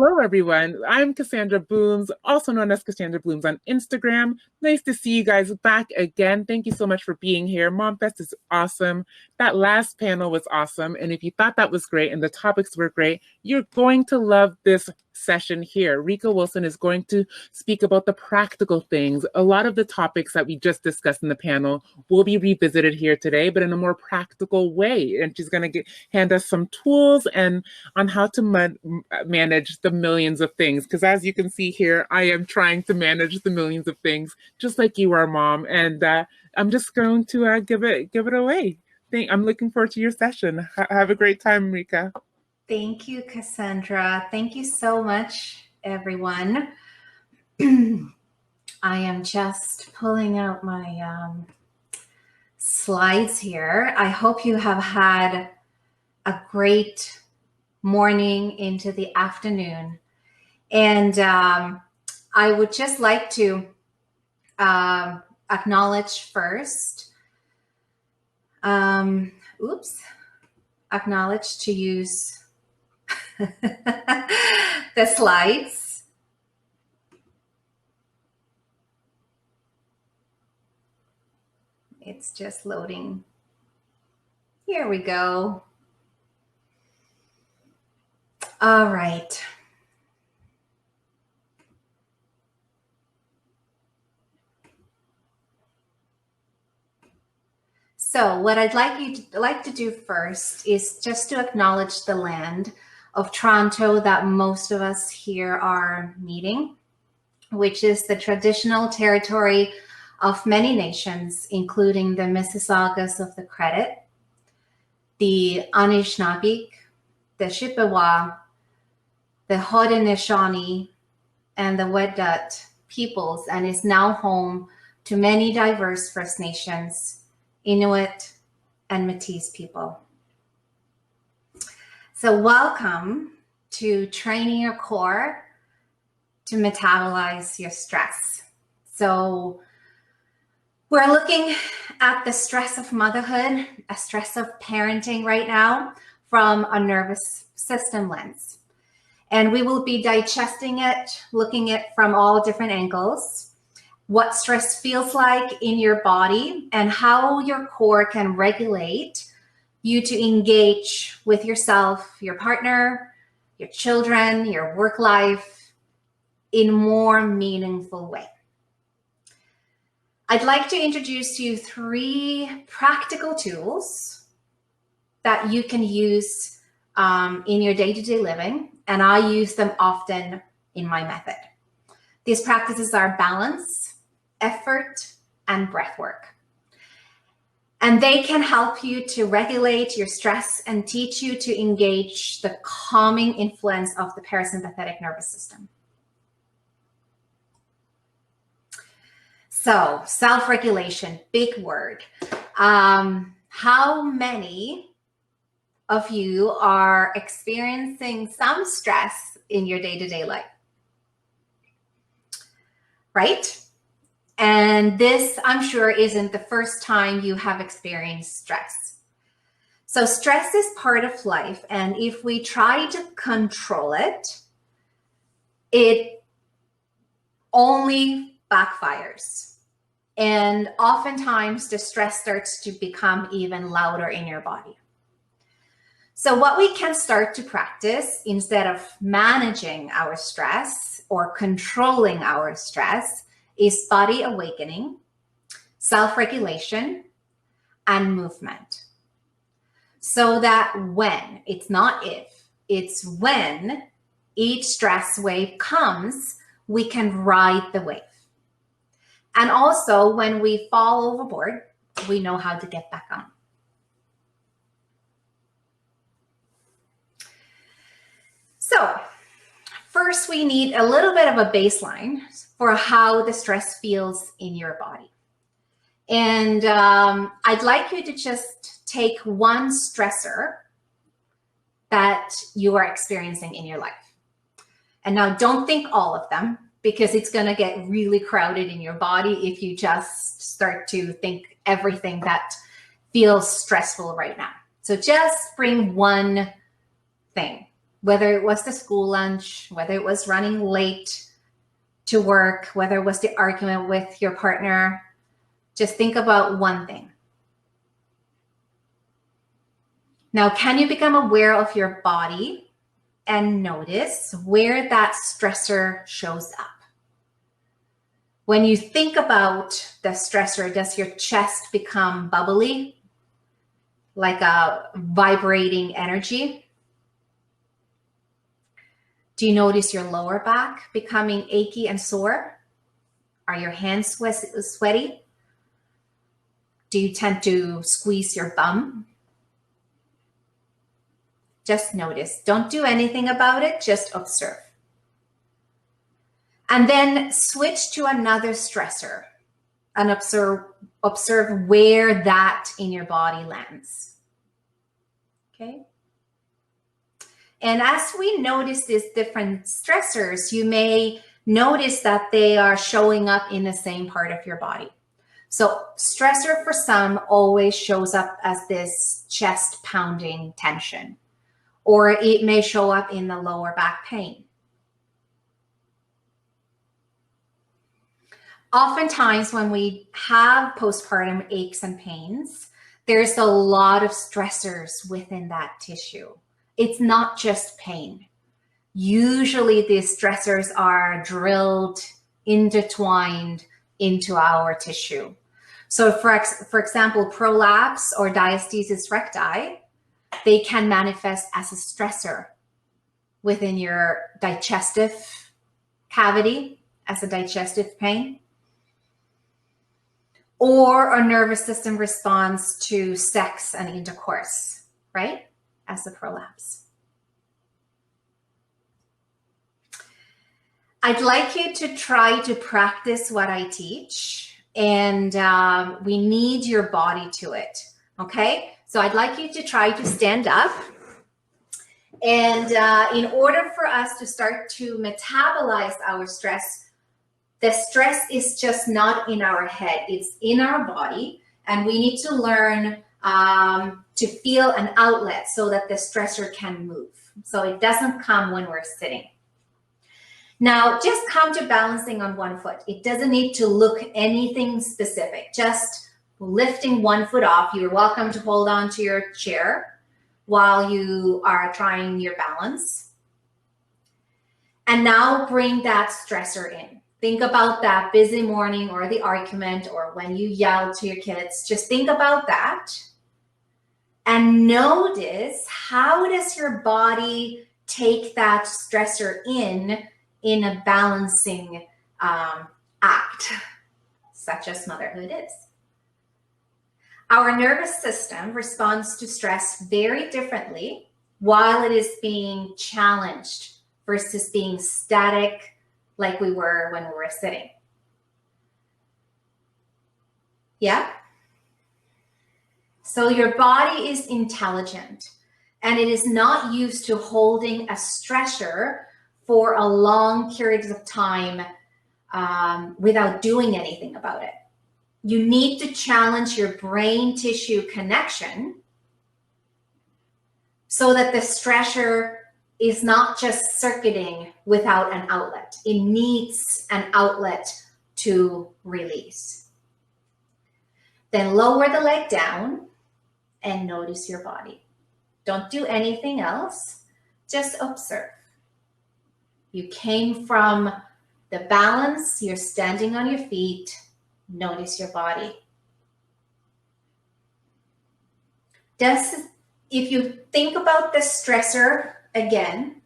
Hello, everyone. I'm Cassandra Blooms, also known as Cassandra Blooms on Instagram. Nice to see you guys back again. Thank you so much for being here. MomFest is awesome. That last panel was awesome. And if you thought that was great and the topics were great, you're going to love this session here. Rika Wilson is going to speak about the practical things. A lot of the topics that we just discussed in the panel will be revisited here today, but in a more practical way. And she's going to hand us some tools and on how to manage the millions of things. Because as you can see here, I am trying to manage the millions of things, just like you are, Mom. And I'm just going to give it away. I'm looking forward to your session. Have a great time, Rika. Thank you, Cassandra. Thank you so much, everyone. I am just pulling out my slides here. I hope you have had a great morning into the afternoon. And I would just like to acknowledge first, acknowledge to use the slides. It's just loading. Here we go. All right. So what I'd like to do first is just to acknowledge the land of Toronto that most of us here are meeting, which is the traditional territory of many nations, including the Mississaugas of the Credit, the Anishinaabe, the Chippewa, the Haudenosaunee, and the Wendat peoples, and is now home to many diverse First Nations, Inuit, and Métis people. So welcome to training your core to metabolize your stress. So we're looking at the stress of motherhood, a stress of parenting right now from a nervous system lens. And we will be digesting it, looking at it from all different angles, what stress feels like in your body and how your core can regulate you to engage with yourself, your partner, your children, your work life in more meaningful way. I'd like to introduce you 3 practical tools that you can use in your day-to-day living, and I use them often in my method. These practices are balance, effort, and breath work. And they can help you to regulate your stress and teach you to engage the calming influence of the parasympathetic nervous system. So, self-regulation, big word. How many of you are experiencing some stress in your day-to-day life? Right? And this, I'm sure, isn't the first time you have experienced stress. So stress is part of life. And if we try to control it, it only backfires. And oftentimes the stress starts to become even louder in your body. So what we can start to practice instead of managing our stress or controlling our stress is body awakening, self-regulation, and movement. So that when, it's not if, it's when each stress wave comes, we can ride the wave. And also when we fall overboard, we know how to get back on. So first, we need a little bit of a baseline for how the stress feels in your body. And I'd like you to just take one stressor that you are experiencing in your life. And now don't think all of them, because it's going to get really crowded in your body if you just start to think everything that feels stressful right now. So just bring one thing. whether it was the school lunch, whether it was running late to work, whether it was the argument with your partner. Just think about one thing. Now, can you become aware of your body and notice where that stressor shows up? When you think about the stressor, does your chest become bubbly, like a vibrating energy? Do you notice your lower back becoming achy and sore? Are your hands sweaty? Do you tend to squeeze your bum? Just notice. Don't do anything about it. Just observe. And then switch to another stressor and observe where that in your body lands. Okay? And as we notice these different stressors, you may notice that they are showing up in the same part of your body. So stressor for some always shows up as this chest pounding tension, or it may show up in the lower back pain. Oftentimes when we have postpartum aches and pains, there's a lot of stressors within that tissue. It's not just pain. Usually these stressors are drilled, intertwined into our tissue. So for example, prolapse or diastasis recti, they can manifest as a stressor within your digestive cavity, as a digestive pain, or a nervous system response to sex and intercourse, right? As a prolapse. I'd like you to try to practice what I teach, and we need your body to it, okay? So I'd like you to try to stand up, and in order for us to start to metabolize our stress, the stress is just not in our head, it's in our body, and we need to learn to feel an outlet so that the stressor can move. So it doesn't come when we're sitting. Now, just come to balancing on one foot. It doesn't need to look anything specific, just lifting one foot off. You're welcome to hold on to your chair while you are trying your balance. And now bring that stressor in. Think about that busy morning or the argument or when you yell to your kids. Just think about that. And notice, how does your body take that stressor in a balancing act, such as motherhood is? Our nervous system responds to stress very differently while it is being challenged versus being static like we were when we were sitting. Yeah? So your body is intelligent, and it is not used to holding a stressor for a long period of time without doing anything about it. You need to challenge your brain tissue connection so that the stressor is not just circuiting without an outlet. It needs an outlet to release. Then lower the leg down and notice your body. Don't do anything else, just observe. You came from the balance, you're standing on your feet, notice your body. If you think about the stressor again,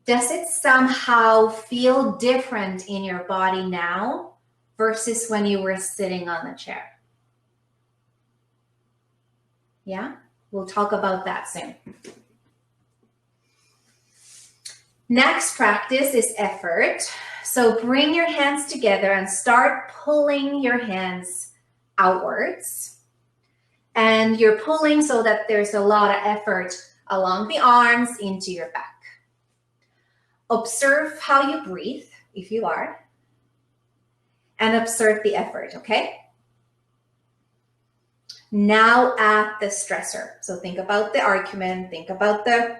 does it somehow feel different in your body now versus when you were sitting on the chair? Yeah, we'll talk about that soon. Next practice is effort. So bring your hands together and start pulling your hands outwards. And you're pulling so that there's a lot of effort along the arms into your back. Observe how you breathe, if you are, and observe the effort, okay? Now at the stressor. So think about the argument, think about the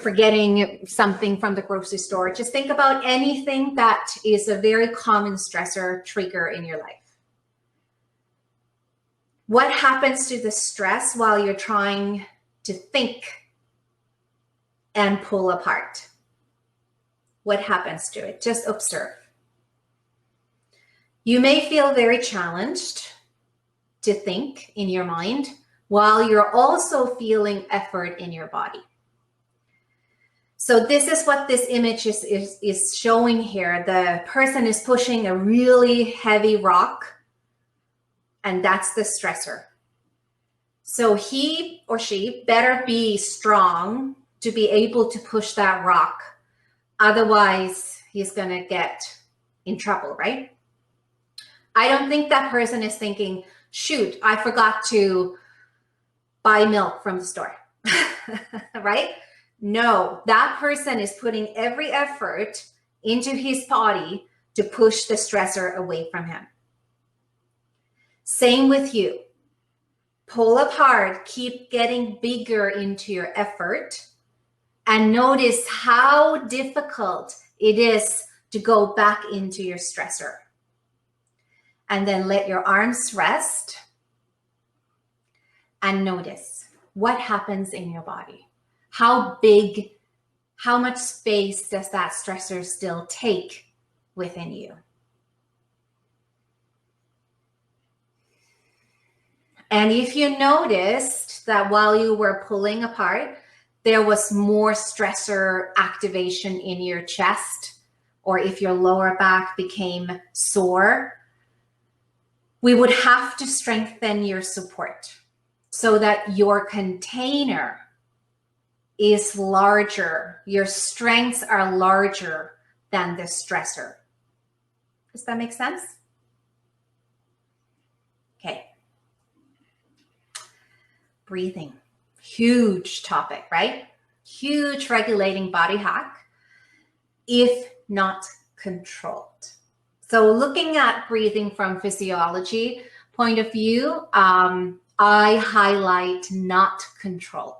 forgetting something from the grocery store. Just think about anything that is a very common stressor trigger in your life. What happens to the stress while you're trying to think and pull apart? What happens to it? Just observe. You may feel very challenged to think in your mind while you're also feeling effort in your body. So this is what this image is showing here. The person is pushing a really heavy rock, and that's the stressor. So he or she better be strong to be able to push that rock. Otherwise, he's going to get in trouble, right? I don't think that person is thinking, shoot, I forgot to buy milk from the store, right? No, that person is putting every effort into his body to push the stressor away from him. Same with you. Pull apart, keep getting bigger into your effort, and notice how difficult it is to go back into your stressor. And then let your arms rest and notice what happens in your body. How big, how much space does that stressor still take within you? And if you noticed that while you were pulling apart, there was more stressor activation in your chest, or if your lower back became sore, we would have to strengthen your support so that your container is larger. Your strengths are larger than the stressor. Does that make sense? Okay. Breathing. Huge topic, right? Huge regulating body hack, if not controlled. So looking at breathing from physiology point of view, I highlight not controlled.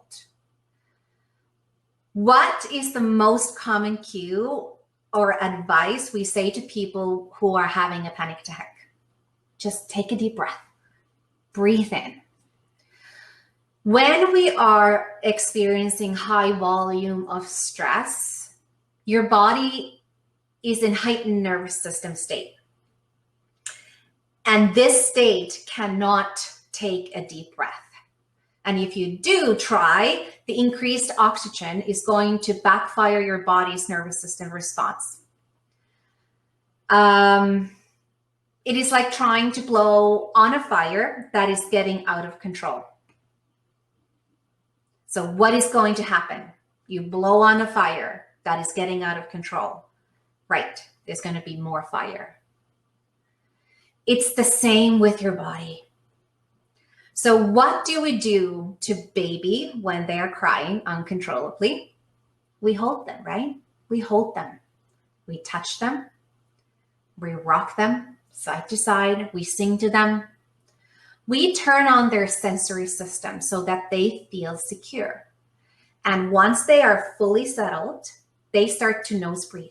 What is the most common cue or advice we say to people who are having a panic attack? Just take a deep breath, breathe in. When we are experiencing high volume of stress, your body is in heightened nervous system state. And this state cannot take a deep breath. And if you do try, the increased oxygen is going to backfire your body's nervous system response. It is like trying to blow on a fire that is getting out of control. So what is going to happen? You blow on a fire that is getting out of control. Right, there's going to be more fire. It's the same with your body. So what do we do to baby when they are crying uncontrollably? We hold them, right? We hold them. We touch them. We rock them side to side. We sing to them. We turn on their sensory system so that they feel secure. And once they are fully settled, they start to nose breathe.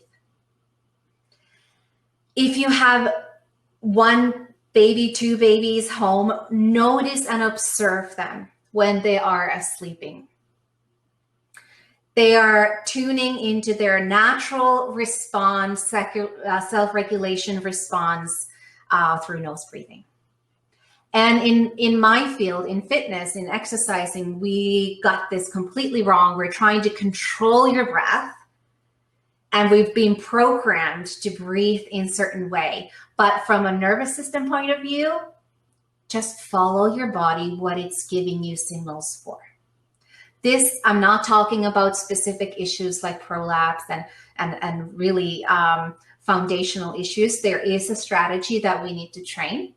If you have one baby, two babies home, notice and observe them when they are sleeping. They are tuning into their natural response, self-regulation response through nose breathing. And in my field, in fitness, in exercising, we got this completely wrong. We're trying to control your breath, and we've been programmed to breathe in a certain way. But from a nervous system point of view, just follow your body, what it's giving you signals for. This, I'm not talking about specific issues like prolapse and really foundational issues. There is a strategy that we need to train.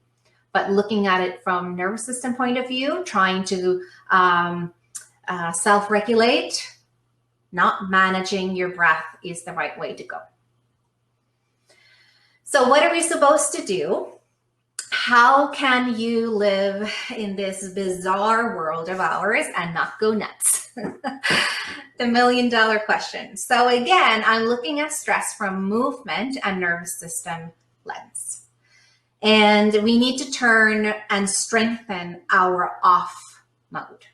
But looking at it from nervous system point of view, trying to self-regulate, not managing your breath is the right way to go. So what are we supposed to do How can you live in this bizarre world of ours and not go nuts? The million-dollar question. So again, I'm looking at stress from movement and nervous system lens. And we need to turn and strengthen our off mode.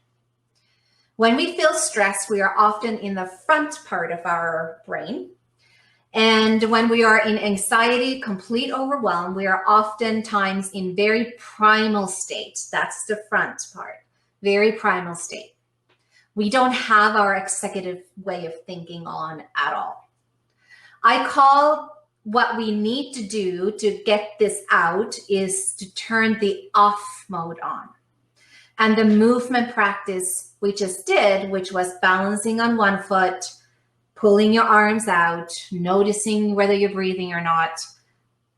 When we feel stress, we are often in the front part of our brain. And when we are in anxiety, complete overwhelm, we are oftentimes in very primal state. That's the front part, very primal state. We don't have our executive way of thinking on at all. I call what we need to do to get this out is to turn the off mode on. And the movement practice we just did, which was balancing on one foot, pulling your arms out, noticing whether you're breathing or not,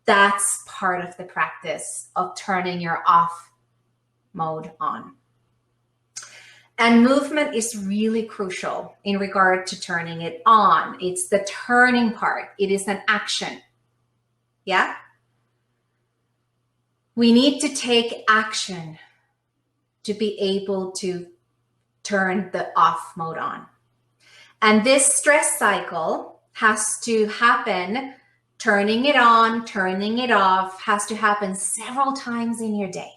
that's part of the practice of turning your off mode on. And movement is really crucial in regard to turning it on. It's the turning part. It is an action. Yeah? We need to take action to be able to turn the off mode on. And this stress cycle has to happen, turning it on, turning it off, has to happen several times in your day.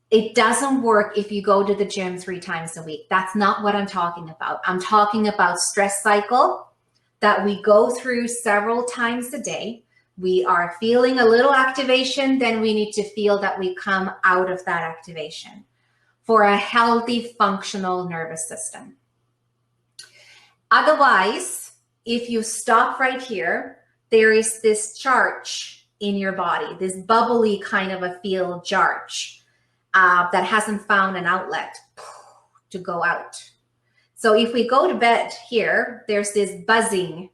It doesn't work if you go to the gym 3 times a week. That's not what I'm talking about. I'm talking about stress cycle that we go through several times a day. We are feeling a little activation, then we need to feel that we come out of that activation for a healthy, functional nervous system. Otherwise, if you stop right here, there is this charge in your body, this bubbly kind of a feel charge that hasn't found an outlet to go out. So if we go to bed here, there's this buzzing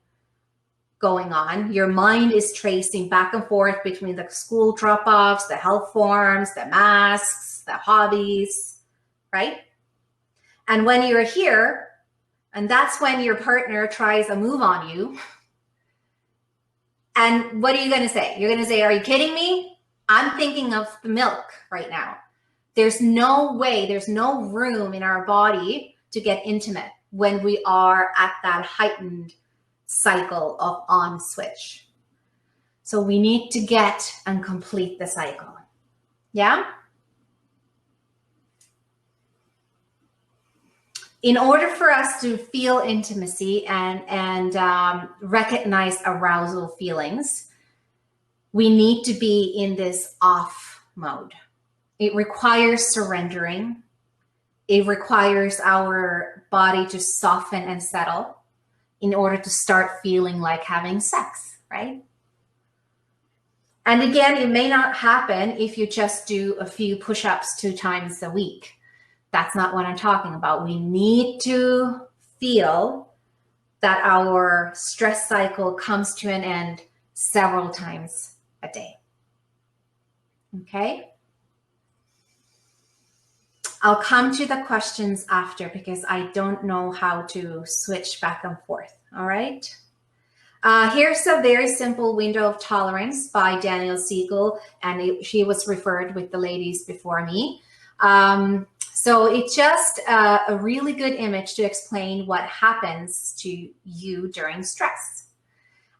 going on. Your mind is tracing back and forth between the school drop-offs, the health forms, the masks, the hobbies, right? And when you're here, and that's when your partner tries a move on you, and what are you going to say? You're going to say, are you kidding me? I'm thinking of the milk right now. There's no way, there's no room in our body to get intimate when we are at that heightened cycle of on switch. So we need to get and complete the cycle. Yeah? In order for us to feel intimacy and recognize arousal feelings, we need to be in this off mode. It requires surrendering. It requires our body to soften and settle in order to start feeling like having sex, right? And again, it may not happen if you just do a few push-ups 2 times a week. That's not what I'm talking about. We need to feel that our stress cycle comes to an end several times a day. Okay? I'll come to the questions after because I don't know how to switch back and forth. All right. Here's a very simple window of tolerance by Daniel Siegel, and she was referred with the ladies before me. So it's just a really good image to explain what happens to you during stress.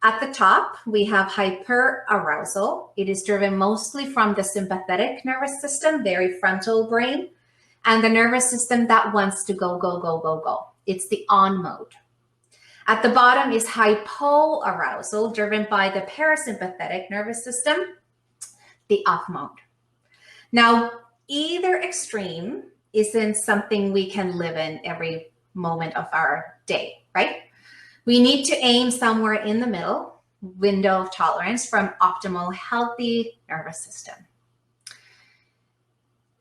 At the top, we have hyperarousal. It is driven mostly from the sympathetic nervous system, very frontal brain, and the nervous system that wants to go, go, go, go, go. It's the on mode. At the bottom is hypoarousal, driven by the parasympathetic nervous system, the off mode. Now, either extreme isn't something we can live in every moment of our day, right? We need to aim somewhere in the middle, window of tolerance from optimal healthy nervous system.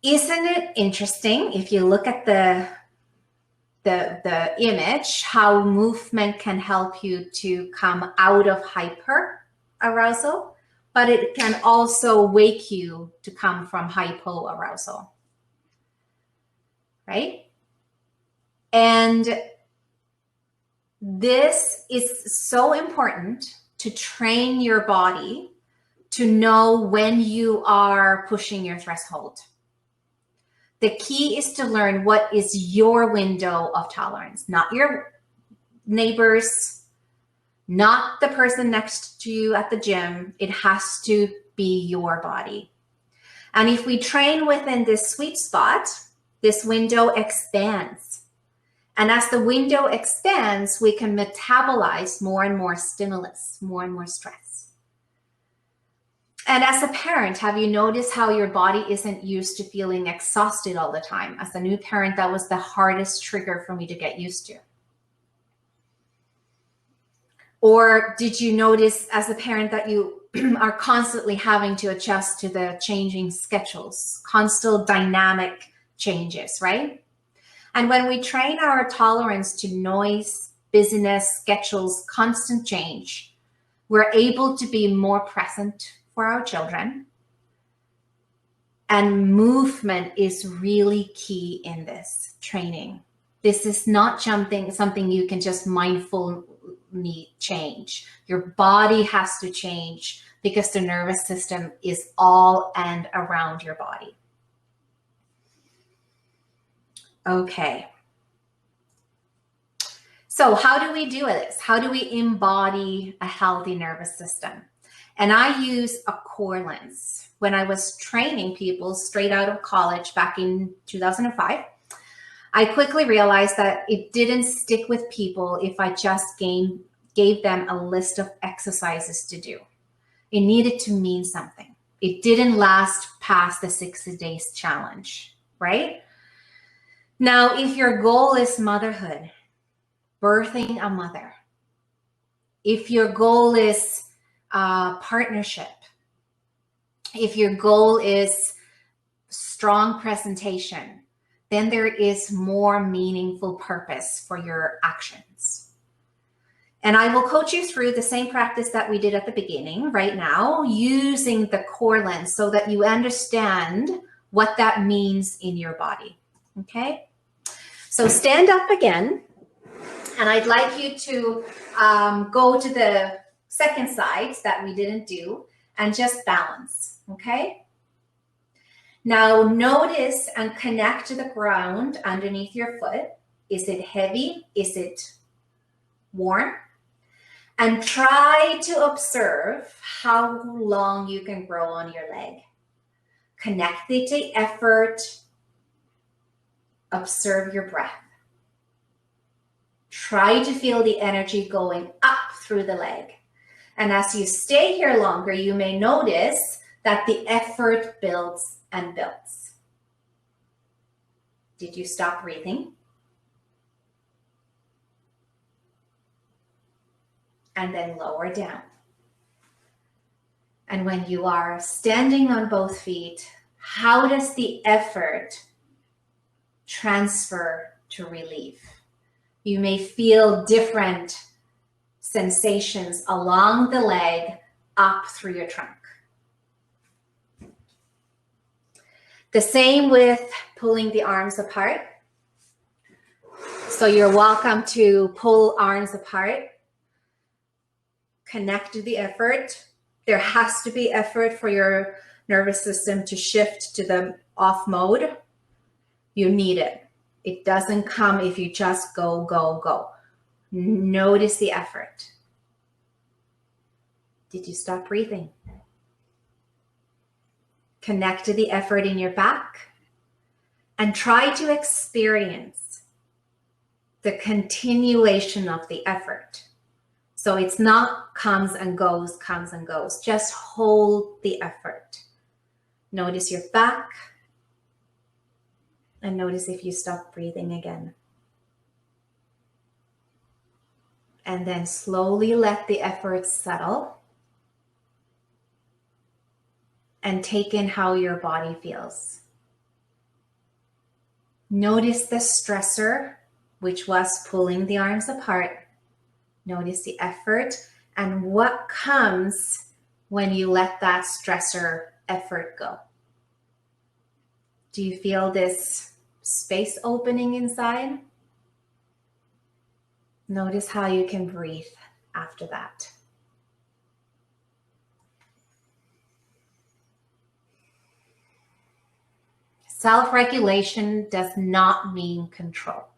Isn't it interesting if you look at the image, how movement can help you to come out of hyperarousal, but it can also wake you to come from hypoarousal, right? And this is so important to train your body to know when you are pushing your threshold. The key is to learn what is your window of tolerance, not your neighbors, not the person next to you at the gym. It has to be your body. And if we train within this sweet spot, this window expands. And as the window expands, we can metabolize more and more stimulus, more and more stress. And as a parent, have you noticed how your body isn't used to feeling exhausted all the time? As a new parent, that was the hardest trigger for me to get used to. Or did you notice as a parent that you are constantly having to adjust to the changing schedules, constant dynamic changes, right? And when we train our tolerance to noise, busyness, schedules, constant change, we're able to be more present for our children. And movement is really key in this training. This is not something you can just mindfully change. Your body has to change because the nervous system is all and around your body. Okay. So how do we do this? How do we embody a healthy nervous system? And I use a core lens. When I was training people straight out of college back in 2005, I quickly realized that it didn't stick with people if I just gave them a list of exercises to do. It needed to mean something. It didn't last past the 60 days challenge, right? Now, if your goal is motherhood, birthing a mother, if your goal is partnership, if your goal is strong presentation, then there is more meaningful purpose for your actions. And I will coach you through the same practice that we did at the beginning right now, using the core lens so that you understand what that means in your body. Okay? So stand up again. And I'd like you to go to the second side that we didn't do and just balance, okay? Now notice and connect to the ground underneath your foot. Is it heavy? Is it warm? And try to observe how long you can grow on your leg. Connect it to effort. Observe your breath. Try to feel the energy going up through the leg. And as you stay here longer, you may notice that the effort builds and builds. Did you stop breathing? And then lower down. And when you are standing on both feet, how does the effort transfer to relief? You may feel different sensations along the leg up through your trunk. The same with pulling the arms apart. So you're welcome to pull arms apart. Connect to the effort. There has to be effort for your nervous system to shift to the off mode. You need it. It doesn't come if you just go, go, go. Notice the effort. Did you stop breathing? Connect to the effort in your back and try to experience the continuation of the effort. So it's not comes and goes, comes and goes. Just hold the effort. Notice your back. And notice if you stop breathing again. And then slowly let the effort settle. And take in how your body feels. Notice the stressor, which was pulling the arms apart. Notice the effort and what comes when you let that stressor effort go. Do you feel this space opening inside? Notice how you can breathe after that. Self-regulation does not mean control.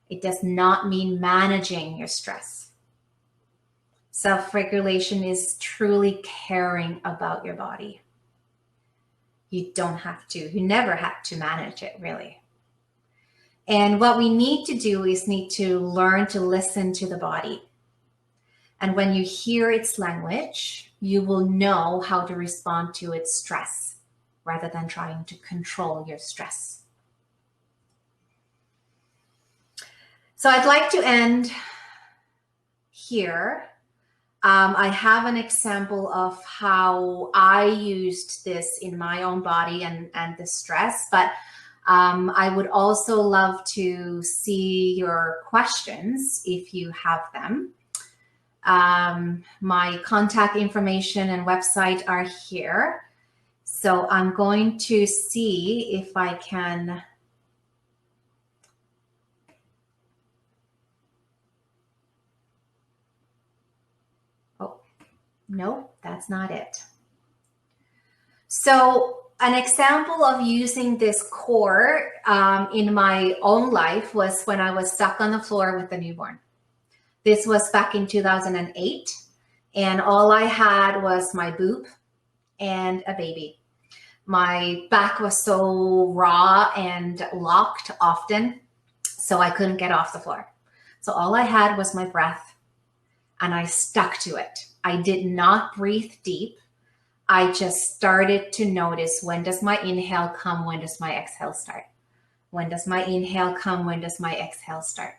It does not mean managing your stress. Self-regulation is truly caring about your body. You don't have to, you never have to manage it, really. And what we need to do is need to learn to listen to the body. And when you hear its language, you will know how to respond to its stress rather than trying to control your stress. So I'd like to end here. I have an example of how I used this in my own body and the stress, but I would also love to see your questions if you have them. My contact information and website are here. So I'm going to see if I can no, that's not it. So an example of using this core in my own life was when I was stuck on the floor with a newborn. This was back in 2008, and all I had was my boob and a baby. My back was so raw and locked often, so I couldn't get off the floor. So all I had was my breath, and I stuck to it. I did not breathe deep. I just started to notice, when does my inhale come? When does my exhale start? When does my inhale come? When does my exhale start?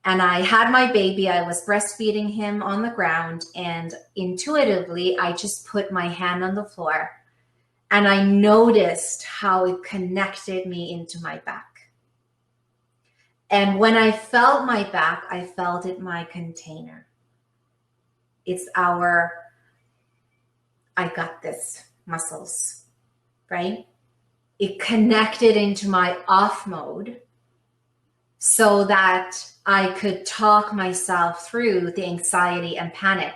And I had my baby. I was breastfeeding him on the ground, and intuitively, I just put my hand on the floor, and I noticed how it connected me into my back. And when I felt my back, I felt it my container. It's our I got this muscles, right? It connected into my off mode so that I could talk myself through the anxiety and panic,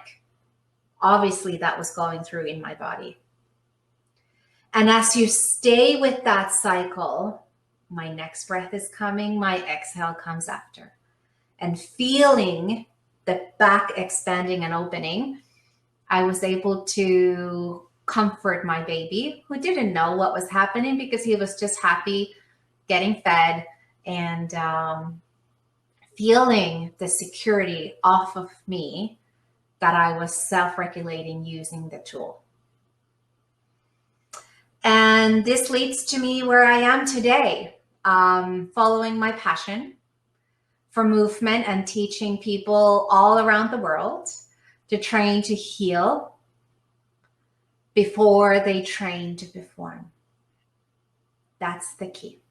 obviously, that was going through in my body. And as you stay with that cycle, my next breath is coming, my exhale comes after. And feeling the back expanding and opening, I was able to comfort my baby, who didn't know what was happening because he was just happy getting fed and feeling the security off of me that I was self-regulating using the tool. And this leads to me where I am today, following my passion for movement and teaching people all around the world to train to heal before they train to perform. That's the key.